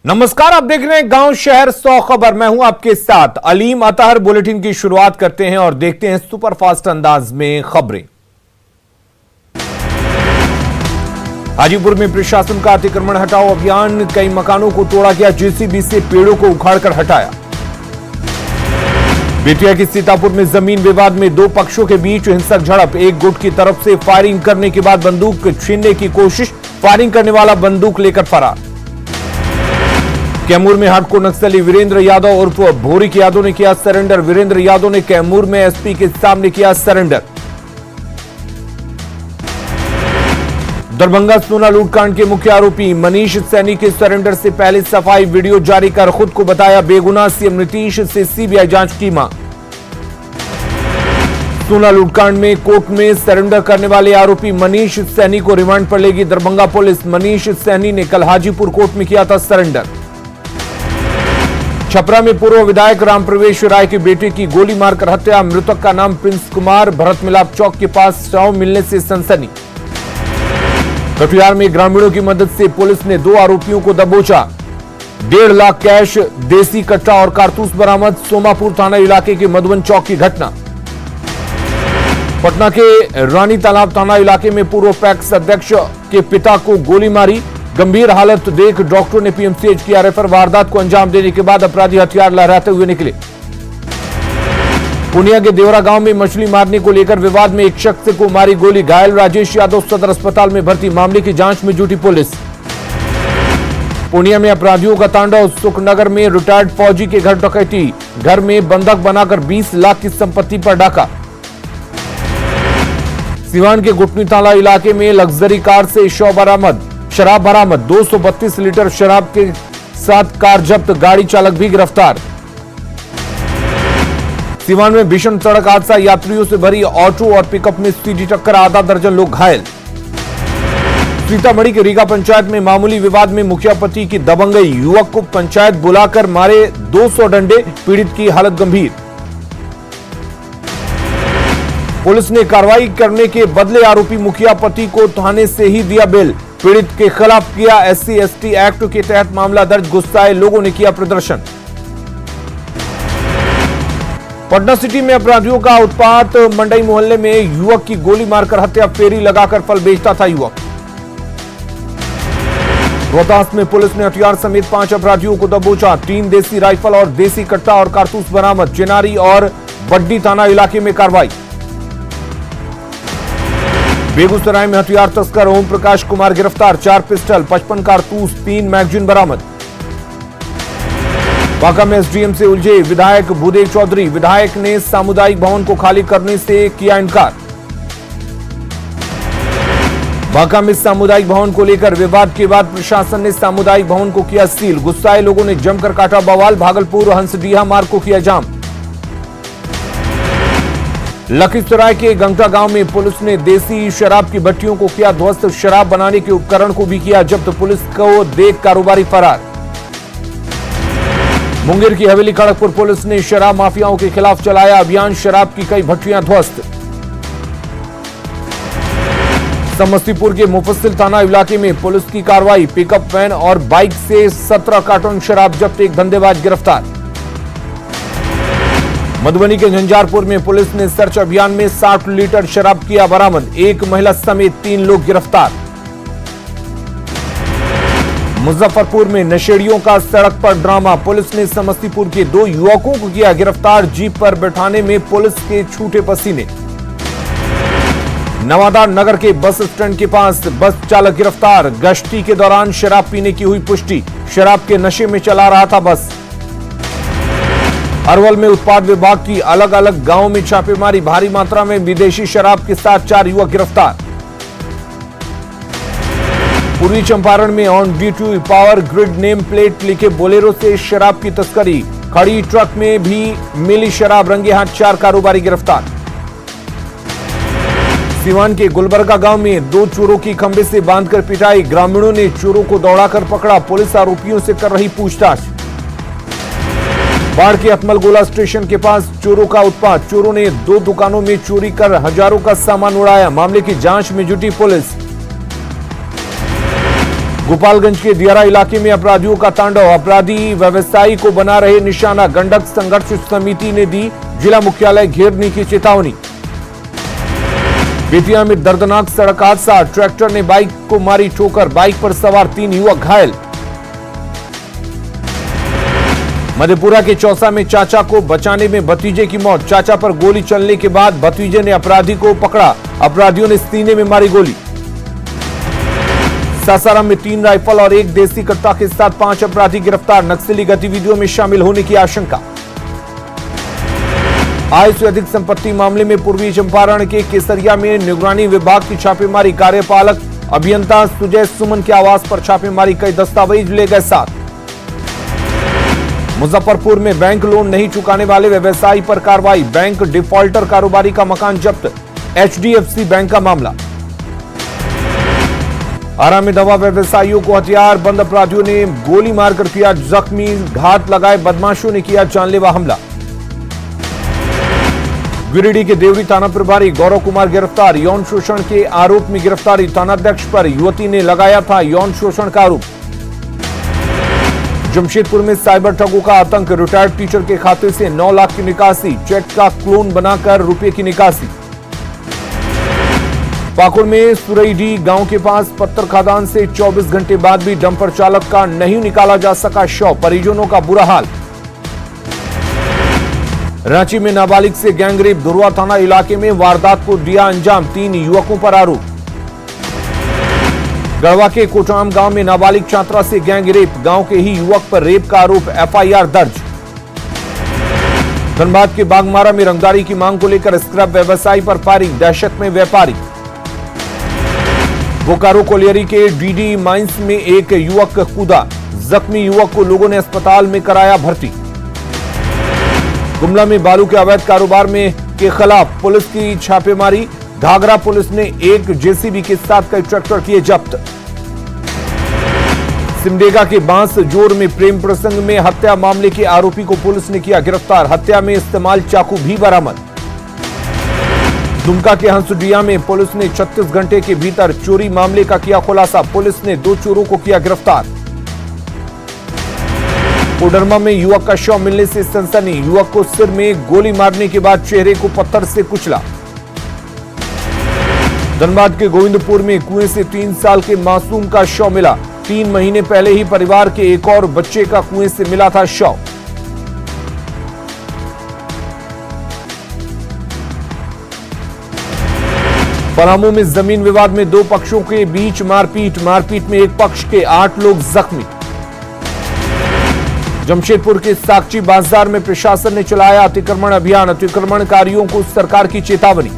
नमस्कार, आप देख रहे हैं गांव शहर 100 खबर। मैं हूं आपके साथ अलीम अतहर। बुलेटिन की शुरुआत करते हैं और देखते हैं सुपरफास्ट अंदाज में खबरें। हाजीपुर में प्रशासन का अतिक्रमण हटाओ अभियान, कई मकानों को तोड़ा गया, जेसीबी से पेड़ों को उखाड़कर हटाया। बेतिया के सीतापुर में जमीन विवाद में दो पक्षों के बीच हिंसक झड़प, एक गुट की तरफ से फायरिंग करने के बाद बंदूक छीनने की कोशिश, फायरिंग करने वाला बंदूक लेकर फरार। कैमूर में हार्डकोर नक्सली वीरेंद्र यादव उर्फ भोरिक यादव ने किया सरेंडर। वीरेंद्र यादव ने कैमूर में एसपी के सामने किया सरेंडर। दरभंगा सोना लूटकांड के मुख्य आरोपी मनीष सैनी के सरेंडर से पहले सफाई वीडियो जारी कर खुद को बताया बेगुनाह, सीएम नीतीश से सीबीआई जांच की मांग। सोना लूटकांड में कोर्ट में सरेंडर करने वाले आरोपी मनीष सैनी को रिमांड पर लेगी दरभंगा पुलिस। मनीष सैनी ने कल हाजीपुर कोर्ट में किया था सरेंडर। छपरा में पूर्व विधायक रामप्रवेश राय के बेटे की गोली मारकर हत्या, मृतक का नाम प्रिंस कुमार, भरत मिलाप चौक के पास शव मिलने से सनसनी। कटिहार में ग्रामीणों की मदद से पुलिस ने दो आरोपियों को दबोचा, 1.5 लाख कैश, देसी कट्टा और कारतूस बरामद। सोमापुर थाना इलाके के मधुबन चौक की घटना। पटना के रानी तालाब थाना इलाके में पूर्व पैक्स अध्यक्ष के पिता को गोली मारी, गंभीर हालत देख डॉक्टरों ने पीएमसीएच किया रेफर। वारदात को अंजाम देने के बाद अपराधी हथियार लहराते हुए निकले। पूर्णिया के देवरा गांव में मछली मारने को लेकर विवाद में एक शख्स को मारी गोली, घायल राजेश यादव सदर अस्पताल में भर्ती, मामले की जांच में जुटी पुलिस। पूर्णिया में अपराधियों का तांडव, सुखनगर में रिटायर्ड फौजी के घर डकैती, घर में बंधक बनाकर 20 लाख की संपत्ति पर डाका। सिवान के गुटनी ताला इलाके में लग्जरी कार से शराब बरामद, 232 लीटर शराब के साथ कार जब्त, गाड़ी चालक भी गिरफ्तार। सिवान में भीषण सड़क हादसा, यात्रियों से भरी ऑटो और पिकअप में सीधी टक्कर, आधा दर्जन लोग घायल। सीतामढ़ी के रीगा पंचायत में मामूली विवाद में मुखिया पति की दबंगई, युवक को पंचायत बुलाकर मारे 200 डंडे, पीड़ित की हालत गंभीर। पुलिस ने कार्रवाई करने के बदले आरोपी मुखिया पति को थाने से ही दिया बेल, पीड़ित के खिलाफ किया SC/ST एक्ट के तहत मामला दर्ज, गुस्साए लोगों ने किया प्रदर्शन। पटना सिटी में अपराधियों का उत्पात, मंडई मोहल्ले में युवक की गोली मारकर हत्या, फेरी लगाकर फल बेचता था युवक। रोहतास में पुलिस ने हथियार समेत 5 अपराधियों को दबोचा, 3 देसी राइफल और देसी कट्टा और कारतूस बरामद। चिनारी और बड्डी थाना इलाके में कार्रवाई। बेगूसराय में हथियार तस्कर ओम प्रकाश कुमार गिरफ्तार, 4 पिस्टल, 55 कारतूस, 3 मैगजीन बरामद। बांका में एसडीएम से उलझे विधायक भूदेव चौधरी, विधायक ने सामुदायिक भवन को खाली करने से किया इनकार। बांका में सामुदायिक भवन को लेकर विवाद के बाद प्रशासन ने सामुदायिक भवन को किया सील, गुस्साए लोगों ने जमकर काटा बवाल। भागलपुर हंसडीहा मार्ग को किया जाम। लखीसराय के गंगटा गांव में पुलिस ने देसी शराब की भट्टियों को किया ध्वस्त, शराब बनाने के उपकरण को भी किया जब्त, पुलिस को देख कारोबारी फरार। मुंगेर की हवेली खड़गपुर पुलिस ने शराब माफियाओं के खिलाफ चलाया अभियान, शराब की कई भट्टियां ध्वस्त। समस्तीपुर के मुफस्सिल थाना इलाके में पुलिस की कार्रवाई, पिकअप वैन और बाइक से 17 कार्टन शराब जब्त, एक धंधेबाज गिरफ्तार। मधुबनी के झंझारपुर में पुलिस ने सर्च अभियान में 60 लीटर शराब किया बरामद, एक महिला समेत 3 लोग गिरफ्तार। मुजफ्फरपुर में नशेड़ियों का सड़क पर ड्रामा, पुलिस ने समस्तीपुर के 2 युवकों को किया गिरफ्तार, जीप पर बैठाने में पुलिस के छूटे पसीने। नवादा नगर के बस स्टैंड के पास बस चालक गिरफ्तार, गश्ती के दौरान शराब पीने की हुई पुष्टि, शराब के नशे में चला रहा था बस। अरवल में उत्पाद विभाग की अलग अलग गांवों में छापेमारी, भारी मात्रा में विदेशी शराब के साथ 4 युवक गिरफ्तार। पूर्वी चंपारण में on duty power grid name plate लिखे बोलेरो से शराब की तस्करी, खड़ी ट्रक में भी मिली शराब, रंगे हाथ 4 कारोबारी गिरफ्तार। सिवान के गुलबर्गा गांव में 2 चोरों की खंबे से बांधकर पिटाई, ग्रामीणों ने चोरों को दौड़ाकर पकड़ा, पुलिस आरोपियों से कर रही पूछताछ। बाढ़ के अतमलगोला स्टेशन के पास चोरों का उत्पात, चोरों ने 2 दुकानों में चोरी कर हजारों का सामान उड़ाया, मामले की जांच में जुटी पुलिस। गोपालगंज के दियारा इलाके में अपराधियों का तांडव, अपराधी व्यवसायी को बना रहे निशाना। गंडक संघर्ष समिति ने दी जिला मुख्यालय घेरने की चेतावनी। बेतिया में दर्दनाक सड़क हादसा, ट्रैक्टर ने बाइक को मारी ठोकर, बाइक पर सवार 3 युवक घायल। मधेपुरा के चौसा में चाचा को बचाने में भतीजे की मौत, चाचा पर गोली चलने के बाद भतीजे ने अपराधी को पकड़ा, अपराधियों ने सीने में मारी गोली। सासाराम में 3 राइफल और 1 देसी कट्टा के साथ 5 अपराधी गिरफ्तार, नक्सली गतिविधियों में शामिल होने की आशंका। आय से अधिक संपत्ति मामले में पूर्वी चंपारण के केसरिया में निगरानी विभाग की छापेमारी, कार्यपालक अभियंता सुजय सुमन के आवास पर छापेमारी, कई दस्तावेज ले गए साथ। मुजफ्फरपुर में बैंक लोन नहीं चुकाने वाले व्यवसायी पर कार्रवाई, बैंक डिफॉल्टर कारोबारी का मकान जब्त, HDFC बैंक का मामला। आरा में दवा व्यवसायियों को हथियार बंद अपराधियों ने गोली मारकर किया जख्मी, घात लगाए बदमाशों ने किया जानलेवा हमला। गिरिडीह के देवरी थाना प्रभारी गौरव कुमार गिरफ्तार, यौन शोषण के आरोप में गिरफ्तारी, थानाध्यक्ष पर युवती ने लगाया था यौन शोषण का आरोप। जमशेदपुर में साइबर ठगों का आतंक, रिटायर्ड टीचर के खाते से 9 लाख की निकासी, चेक का क्लोन बनाकर रुपए की निकासी। पाकुड़ में सुरईडीह गांव के पास पत्थर खदान से 24 घंटे बाद भी डंपर चालक का नहीं निकाला जा सका शव, परिजनों का बुरा हाल। रांची में नाबालिग से गैंगरेप, धुरवा थाना इलाके में वारदात को दिया अंजाम, 3 युवकों पर आरोप। गढ़वा के कोटाम गांव में नाबालिग छात्रा से गैंगरेप, गांव के ही युवक पर रेप का आरोप, FIR दर्ज। धनबाद के बागमारा में रंगदारी की मांग को लेकर स्क्रैप व्यवसायी पर फायरिंग, दहशत में व्यापारी। बोकारो कोलियरी के DD माइंस में एक युवक कूदा, जख्मी युवक को लोगों ने अस्पताल में कराया भर्ती। गुमला में बालू के अवैध कारोबार में के खिलाफ पुलिस की छापेमारी, घाघरा पुलिस ने एक JCB के साथ कई ट्रैक्टर किए जब्त। सिमडेगा के बांस जोर में प्रेम प्रसंग में हत्या मामले के आरोपी को पुलिस ने किया गिरफ्तार, हत्या में इस्तेमाल चाकू भी बरामद। दुमका के हंसुडिया में पुलिस ने 36 घंटे के भीतर चोरी मामले का किया खुलासा, पुलिस ने 2 चोरों को किया गिरफ्तार। कोडरमा में युवक का शव मिलने से सनसनी, युवक को सिर में गोली मारने के बाद चेहरे को पत्थर से कुचला। धनबाद के गोविंदपुर में कुएं से 3 साल के मासूम का शव मिला, 3 महीने पहले ही परिवार के एक और बच्चे का कुएं से मिला था शव। पलामू में जमीन विवाद में 2 पक्षों के बीच मारपीट में एक पक्ष के 8 लोग जख्मी। जमशेदपुर के साकची बाजार में प्रशासन ने चलाया अतिक्रमण अभियान, अतिक्रमणकारियों को सरकार की चेतावनी।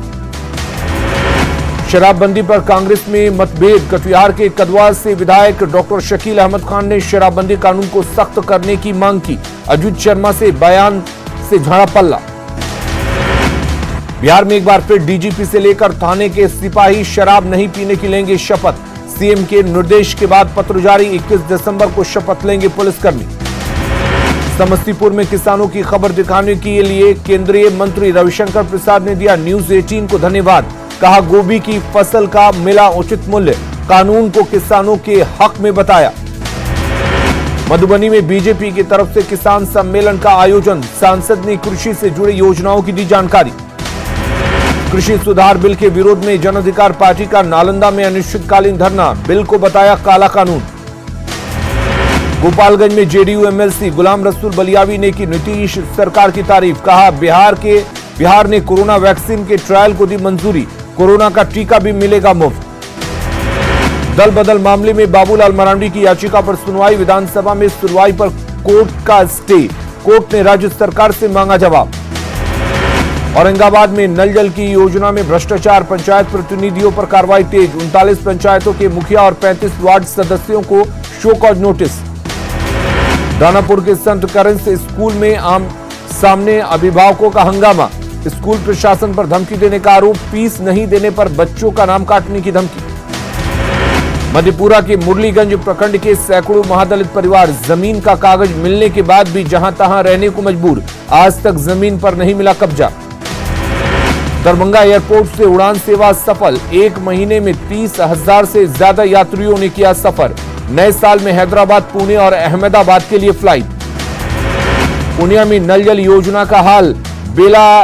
शराबबंदी पर कांग्रेस में मतभेद, कटिहार के कदवा से विधायक डॉक्टर शकील अहमद खान ने शराबबंदी कानून को सख्त करने की मांग की, अजित शर्मा से बयान से झाड़ा पल्ला। बिहार में एक बार फिर DGP से लेकर थाने के सिपाही शराब नहीं पीने की लेंगे शपथ, CM के निर्देश के बाद पत्र जारी, 21 दिसंबर को शपथ लेंगे पुलिसकर्मी। समस्तीपुर में किसानों की खबर दिखाने के लिए केंद्रीय मंत्री रविशंकर प्रसाद ने दिया न्यूज 18 को धन्यवाद, कहा गोभी की फसल का मिला उचित मूल्य, कानून को किसानों के हक में बताया। मधुबनी में बीजेपी की तरफ से किसान सम्मेलन का आयोजन, सांसद ने कृषि से जुड़ी योजनाओं की दी जानकारी। कृषि सुधार बिल के विरोध में जन अधिकार पार्टी का नालंदा में अनिश्चितकालीन धरना, बिल को बताया काला कानून। गोपालगंज में JDU MLC गुलाम रसूल बलियावी ने की नीतीश सरकार की तारीफ, कहा बिहार ने कोरोना वैक्सीन के ट्रायल को दी मंजूरी, कोरोना का टीका भी मिलेगा मुफ्त। दल बदल मामले में बाबूलाल मरांडी की याचिका पर सुनवाई, विधानसभा में सुनवाई पर कोर्ट का स्टे, कोर्ट ने राज्य सरकार से मांगा जवाब। औरंगाबाद में नल जल की योजना में भ्रष्टाचार, पंचायत प्रतिनिधियों पर कार्रवाई तेज, 39 पंचायतों के मुखिया और 35 वार्ड सदस्यों को शो कॉज नोटिस। दानापुर के संत करण से स्कूल में सामने अभिभावकों का हंगामा, स्कूल प्रशासन पर धमकी देने का आरोप, फीस नहीं देने पर बच्चों का नाम काटने की धमकी। मधेपुरा के मुरलीगंज प्रखंड के सैकड़ों महादलित परिवार जमीन का कागज मिलने के बाद भी जहां तहां रहने को मजबूर, आज तक जमीन पर नहीं मिला कब्जा। दरभंगा एयरपोर्ट से उड़ान सेवा सफल, 1 महीने में 30,000 से ज्यादा यात्रियों ने किया सफर, नए साल में हैदराबाद, पुणे और अहमदाबाद के लिए फ्लाइट। पूर्णिया में नल जल योजना का हाल, बेला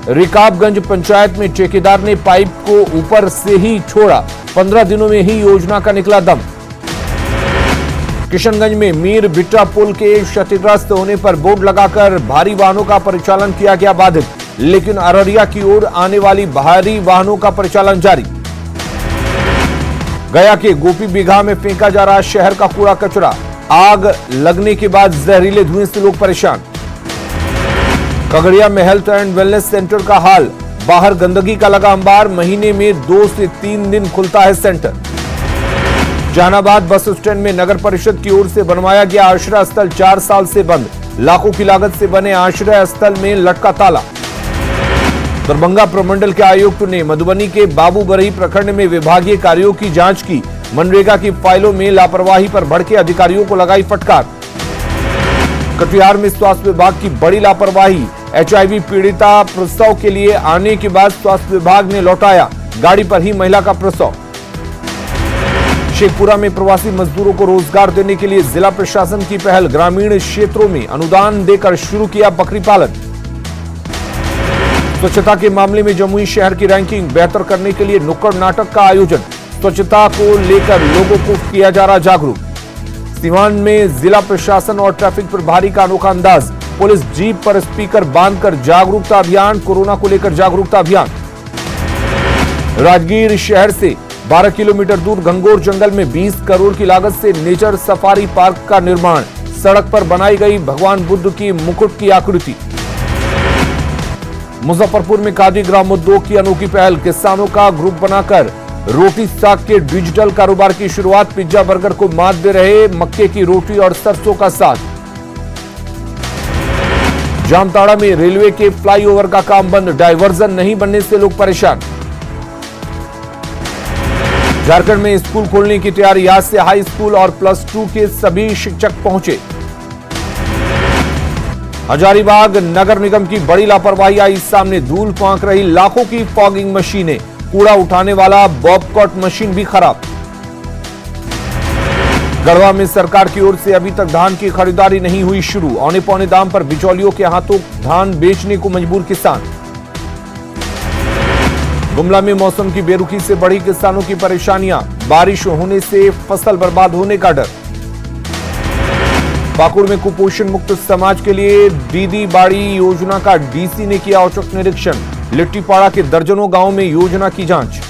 रिकाबगंज पंचायत में ठेकेदार ने पाइप को ऊपर से ही छोड़ा, 15 दिनों में ही योजना का निकला दम। किशनगंज में मीर भिट्टा पुल के क्षतिग्रस्त होने पर बोर्ड लगाकर भारी वाहनों का परिचालन किया गया बाधित, लेकिन अररिया की ओर आने वाली भारी वाहनों का परिचालन जारी। गया के गोपी बिघा में फेंका जा रहा शहर का कूड़ा कचरा, आग लगने के बाद जहरीले धुएं से लोग परेशान। खगड़िया में हेल्थ एंड वेलनेस सेंटर का हाल, बाहर गंदगी का लगा अंबार, महीने में 2 से 3 दिन खुलता है सेंटर। जहानाबाद बस स्टैंड में नगर परिषद की ओर से बनवाया गया आश्रय स्थल 4 साल से बंद, लाखों की लागत से बने आश्रय स्थल में लटका ताला। दरभंगा प्रमंडल के आयुक्त ने मधुबनी के बाबूबरही प्रखंड में विभागीय कार्यों की जांच की, मनरेगा की फाइलों में लापरवाही पर भड़के अधिकारियों को लगाई फटकार। कटिहार में स्वास्थ्य विभाग की बड़ी लापरवाही, HIV पीड़िता प्रसव के लिए आने के बाद स्वास्थ्य विभाग ने लौटाया, गाड़ी पर ही महिला का प्रसव। शेखपुरा में प्रवासी मजदूरों को रोजगार देने के लिए जिला प्रशासन की पहल, ग्रामीण क्षेत्रों में अनुदान देकर शुरू किया बकरी पालन। स्वच्छता के मामले में जमुई शहर की रैंकिंग बेहतर करने के लिए नुक्कड़ नाटक का आयोजन, स्वच्छता को लेकर लोगों को किया जा रहा जागरूक। सीवान में जिला प्रशासन और ट्रैफिक प्रभारी का अनोखा अंदाज, पुलिस जीप पर स्पीकर बांधकर जागरूकता अभियान, कोरोना को लेकर जागरूकता अभियान। राजगीर शहर से 12 किलोमीटर दूर घंगोर जंगल में 20 करोड़ की लागत से नेचर सफारी पार्क का निर्माण, सड़क पर बनाई गई भगवान बुद्ध की मुकुट की आकृति। मुजफ्फरपुर में खादी ग्रामोद्योग की अनोखी पहल, किसानों का ग्रुप बनाकर रोटी साग के डिजिटल कारोबार की शुरुआत, पिज्जा बर्गर को मात दे रहे मक्के की रोटी और सरसों का साग। जामताड़ा में रेलवे के फ्लाईओवर का काम बंद, डायवर्जन नहीं बनने से लोग परेशान। झारखंड में स्कूल खोलने की तैयारी, आज से हाई स्कूल और +2 के सभी शिक्षक पहुंचे। हजारीबाग नगर निगम की बड़ी लापरवाही आई सामने, धूल फांक रही लाखों की फॉगिंग मशीनें, कूड़ा उठाने वाला बॉबकॉट मशीन भी खराब। गढ़वा में सरकार की ओर से अभी तक धान की खरीदारी नहीं हुई शुरू, औने पौने दाम पर बिचौलियों के हाथों धान बेचने को मजबूर किसान। गुमला में मौसम की बेरुखी से बढ़ी किसानों की परेशानियां, बारिश होने से फसल बर्बाद होने का डर। पाकुड़ में कुपोषण मुक्त समाज के लिए दीदी बाड़ी योजना का डीसी ने किया औचक निरीक्षण, लिट्टीपाड़ा के दर्जनों गांवों में योजना की जांच।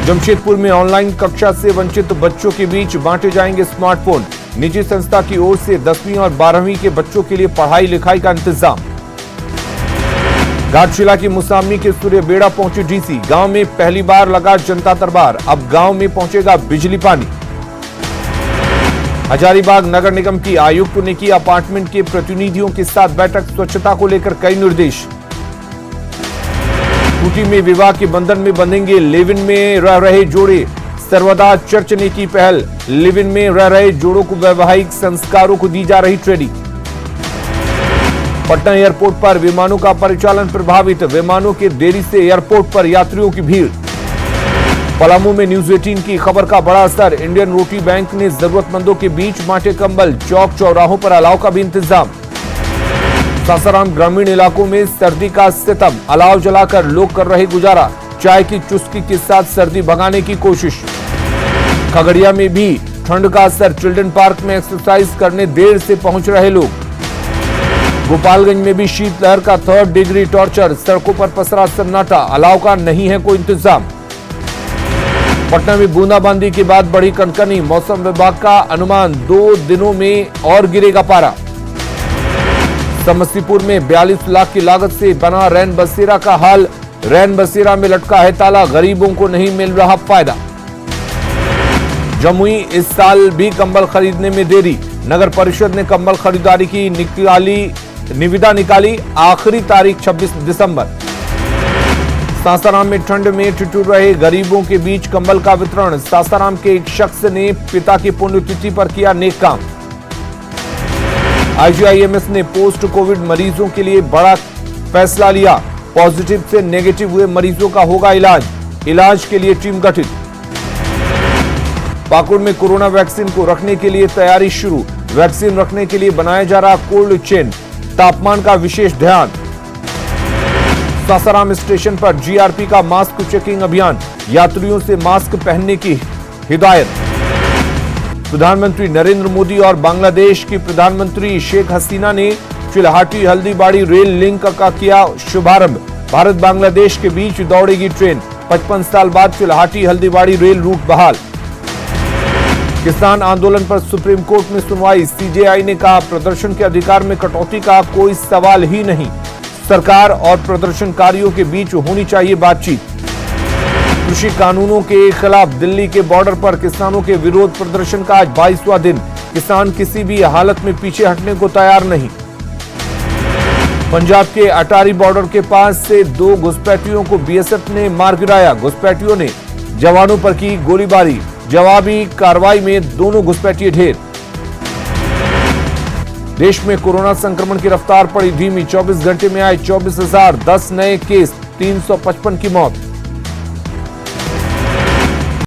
जमशेदपुर में ऑनलाइन कक्षा से वंचित बच्चों के बीच बांटे जाएंगे स्मार्टफोन, निजी संस्था की ओर से 10वीं और 12वीं के बच्चों के लिए पढ़ाई लिखाई का इंतजाम। घाटशिला की मुसामनी के सूर्यबेड़ा पहुंचे डीसी, गांव में पहली बार लगा जनता दरबार, अब गांव में पहुंचेगा बिजली पानी। हजारीबाग नगर निगम की आयुक्त ने की अपार्टमेंट के प्रतिनिधियों के साथ बैठक, स्वच्छता को लेकर कई निर्देश। खूंटी में विवाह के बंधन में बंधेंगे लिव इन में रह रहे जोड़े, सर्वदा चर्च ने की पहल, लिव इन में रह रहे जोड़ों को वैवाहिक संस्कारों को दी जा रही ट्रेनिंग। पटना एयरपोर्ट पर विमानों का परिचालन प्रभावित, विमानों के देरी से एयरपोर्ट पर यात्रियों की भीड़। पलामू में न्यूज 18 की खबर का बड़ा असर, इंडियन रोटी बैंक ने जरूरतमंदों के बीच बांटे कंबल, चौक चौराहों पर अलाव का भी इंतजाम। सासाराम ग्रामीण इलाकों में सर्दी का सितम, अलाव जलाकर लोग कर रहे गुजारा, चाय की चुस्की के साथ सर्दी भगाने की कोशिश। खगड़िया में भी ठंड का असर, चिल्ड्रन पार्क में एक्सरसाइज करने देर से पहुंच रहे लोग। गोपालगंज में भी शीतलहर का 3rd डिग्री टॉर्चर, सड़कों पर पसरा सन्नाटा, अलाव का नहीं है कोई इंतजाम। पटना में बूंदाबांदी के बाद बढ़ी कनकनी, मौसम विभाग का अनुमान 2 दिनों में और गिरेगा पारा। समस्तीपुर में 42 लाख की लागत से बना रैन बसेरा का हाल, रैन बसेरा में लटका है ताला, गरीबों को नहीं मिल रहा फायदा। जमुई इस साल भी कंबल खरीदने में देरी, नगर परिषद ने कंबल खरीदारी की निविदा निकाली, आखिरी तारीख 26 दिसंबर। सासाराम में ठंड में ठिठुर रहे गरीबों के बीच कंबल का वितरण, सासाराम के एक शख्स ने पिता की पुण्यतिथि पर किया नेक काम। IGIMS ने पोस्ट कोविड मरीजों के लिए बड़ा फैसला लिया, पॉजिटिव से नेगेटिव हुए मरीजों का होगा इलाज के लिए टीम गठित। पाकुड़ में कोरोना वैक्सीन को रखने के लिए तैयारी शुरू। वैक्सीन रखने के लिए बनाया जा रहा कोल्ड चेन। तापमान का विशेष ध्यान। सासाराम स्टेशन पर जीआरपी का मास्क चेकिंग अभियान। यात्रियों से मास्क पहनने की हिदायत। प्रधानमंत्री नरेंद्र मोदी और बांग्लादेश की प्रधानमंत्री शेख हसीना ने चिल्हाटी हल्दीबाड़ी रेल लिंक का किया शुभारंभ। भारत बांग्लादेश के बीच दौड़ेगी ट्रेन। 55 साल बाद चिल्हाटी हल्दीबाड़ी रेल रूट बहाल। किसान आंदोलन पर सुप्रीम कोर्ट में सुनवाई। सीजेआई ने कहा प्रदर्शन के अधिकार में कटौती का कोई सवाल ही नहीं। सरकार और प्रदर्शनकारियों के बीच होनी चाहिए बातचीत। कृषि कानूनों के खिलाफ दिल्ली के बॉर्डर पर किसानों के विरोध प्रदर्शन का आज 22वां दिन। किसान किसी भी हालत में पीछे हटने को तैयार नहीं। पंजाब के अटारी बॉर्डर के पास से 2 घुसपैठियों को बीएसएफ ने मार गिराया। घुसपैठियों ने जवानों पर की गोलीबारी। जवाबी कार्रवाई में दोनों घुसपैठिए ढेर। देश में कोरोना संक्रमण की रफ्तार पड़ी धीमी। 24 घंटे में आए 24,010 नए केस, 355 की मौत।